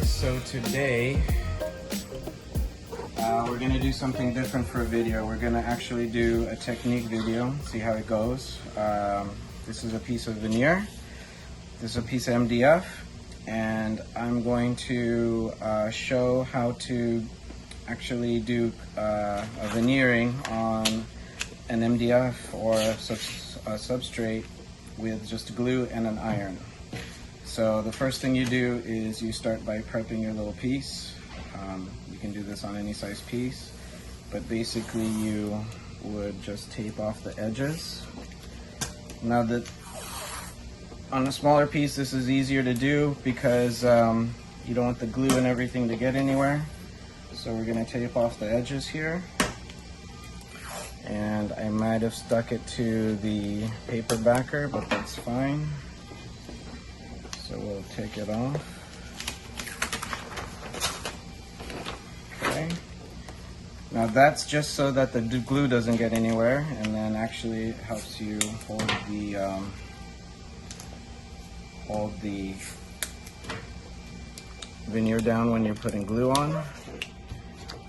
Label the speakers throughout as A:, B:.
A: So today we're going to do something different for a video. We're going to actually do a technique video, see how it goes. This is a piece of veneer, this is a piece of MDF, and I'm going to show how to actually do a veneering on an MDF or a substrate with just glue and an iron. So the first thing you do is you start by prepping your little piece. You can do this on any size piece, but basically you would just tape off the edges. Now that on a smaller piece, this is easier to do because you don't want the glue and everything to get anywhere. So we're going to tape off the edges here. And I might have stuck it to the paper backer, but that's fine. So we'll take it off. Okay. Now that's just so that the glue doesn't get anywhere, and then actually it helps you hold the veneer down when you're putting glue on.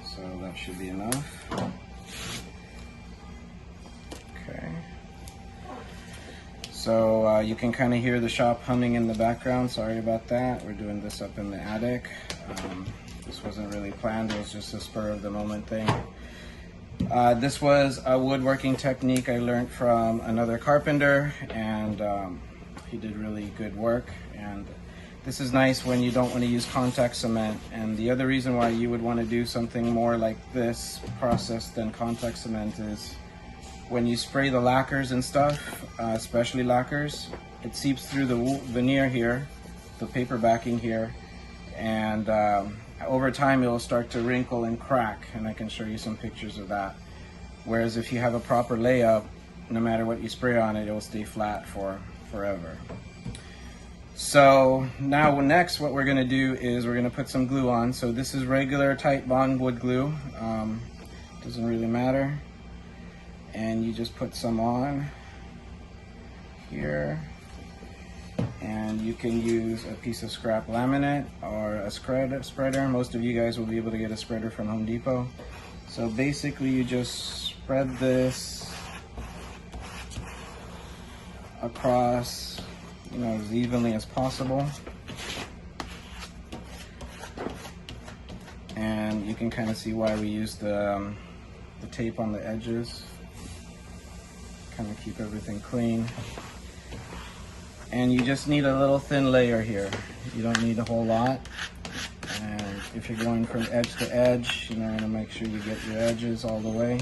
A: So that should be enough. Okay. So you can kind of hear the shop humming in the background. Sorry about that. We're doing this up in the attic. This wasn't really planned. It was just a spur of the moment thing. This was a woodworking technique I learned from another carpenter, and he did really good work. And this is nice when you don't want to use contact cement. And the other reason why you would want to do something more like this process than contact cement is when you spray the lacquers and stuff, especially lacquers, it seeps through the veneer here, the paper backing here, and over time it will start to wrinkle and crack, and I can show you some pictures of that. Whereas if you have a proper layup, no matter what you spray on it, it will stay flat for forever. So now next what we're going to do is we're going to put some glue on. So this is regular tight bond wood glue, doesn't really matter. And you just put some on here, and you can use a piece of scrap laminate or a spreader. Most of you guys will be able to get a spreader from Home Depot. So basically you just spread this across, as evenly as possible, and you can kind of see why we use the tape on the edges. Kind of keep everything clean. And you just need a little thin layer here. You don't need a whole lot. And if you're going from edge to edge, you want to make sure you get your edges all the way.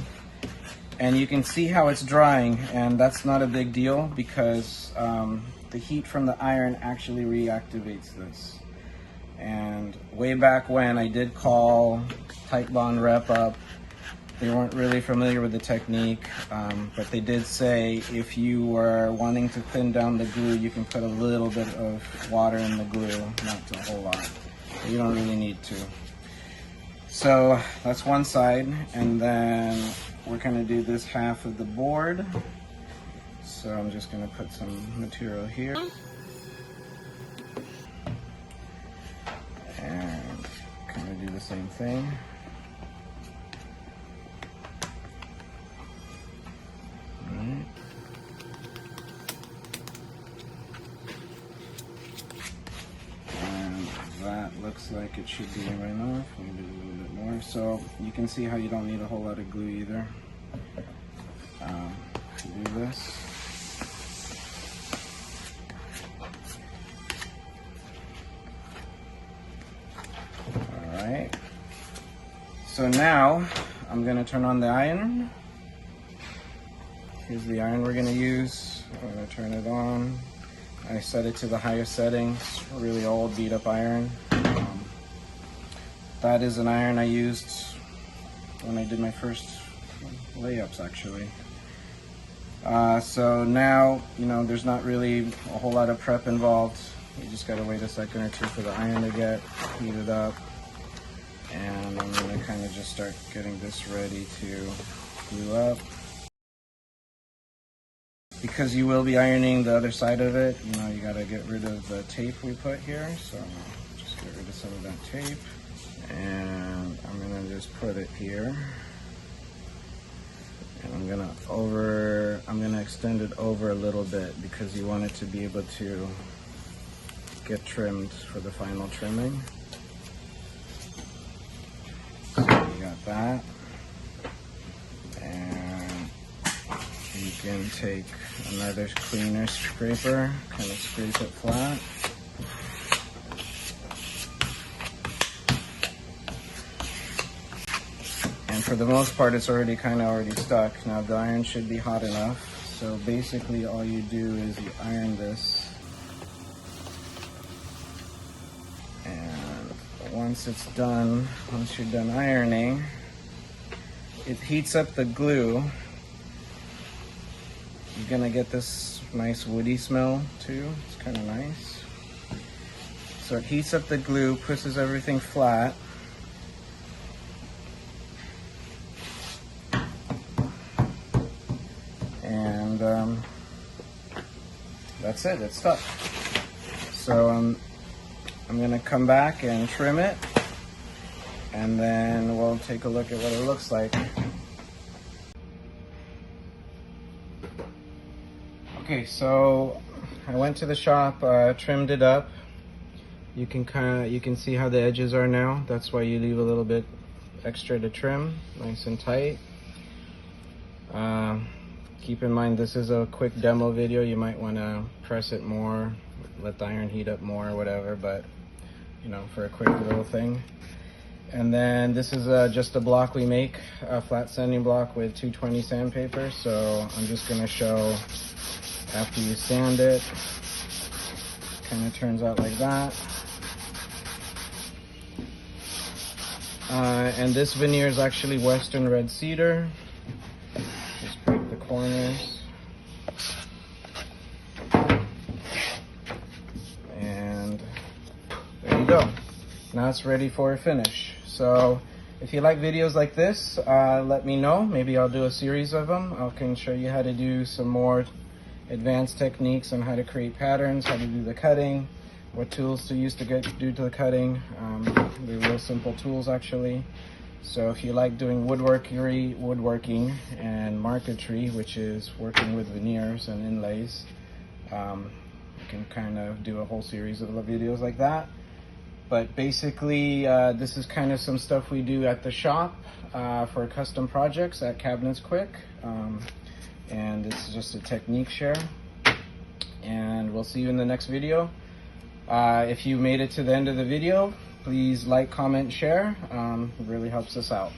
A: And you can see how it's drying, and that's not a big deal because the heat from the iron actually reactivates this. And way back when, I did call Tight Bond Rep up. They weren't really familiar with the technique, but they did say if you were wanting to thin down the glue, you can put a little bit of water in the glue, not a whole lot. But you don't really need to. So that's one side, and then we're going to do this half of the board. So I'm just going to put some material here. And kind of do the same thing. And that looks like it should be enough, maybe a little bit more. So you can see how you don't need a whole lot of glue either to do this. Alright, so now I'm going to turn on the iron. Here's the iron we're going to use. I'm going to turn it on. I set it to the highest settings, really old beat up iron. That is an iron I used when I did my first layups actually. So now, there's not really a whole lot of prep involved. You just got to wait a second or two for the iron to get heated up. And I'm going to kind of just start getting this ready to glue up. Because you will be ironing the other side of it, you got to get rid of the tape we put here. So just Get rid of some of that tape. And I'm gonna just put it here. And I'm gonna extend it over a little bit because you want it to be able to get trimmed for the final trimming. So you got that. And you can take another cleaner scraper, kind of scrape it flat. And for the most part, it's already stuck. Now the iron should be hot enough. So basically all you do is you iron this. And once it's done, once you're done ironing, it heats up the glue. You're gonna get this nice woody smell too. It's kind of nice. So it heats up the glue, pushes everything flat. And that's it, it's stuck. So I'm gonna come back and trim it, and then we'll take a look at what it looks like. Okay, so I went to the shop, trimmed it up. You can see how the edges are now. That's why you leave a little bit extra to trim, nice and tight. Keep in mind this is a quick demo video. You might want to press it more, let the iron heat up more or whatever, but you know, for a quick little thing. And then this is just a block we make, a flat sanding block with 220 sandpaper. So I'm just going to show after you sand it, kind of turns out like that. And this veneer is actually Western red cedar. Just break the corners. And there you go. Now it's ready for a finish. So if you like videos like this, let me know. Maybe I'll do a series of them. I can show you how to do some more advanced techniques on how to create patterns, how to do the cutting, what tools to use to do the cutting. They're real simple tools actually. So if you like doing woodworking and marquetry, which is working with veneers and inlays, you can kind of do a whole series of videos like that. But basically, this is kind of some stuff we do at the shop for custom projects at Cabinets Quick. And this is just a technique share. And we'll see you in the next video. If you made it to the end of the video, please like, comment, share. It really helps us out.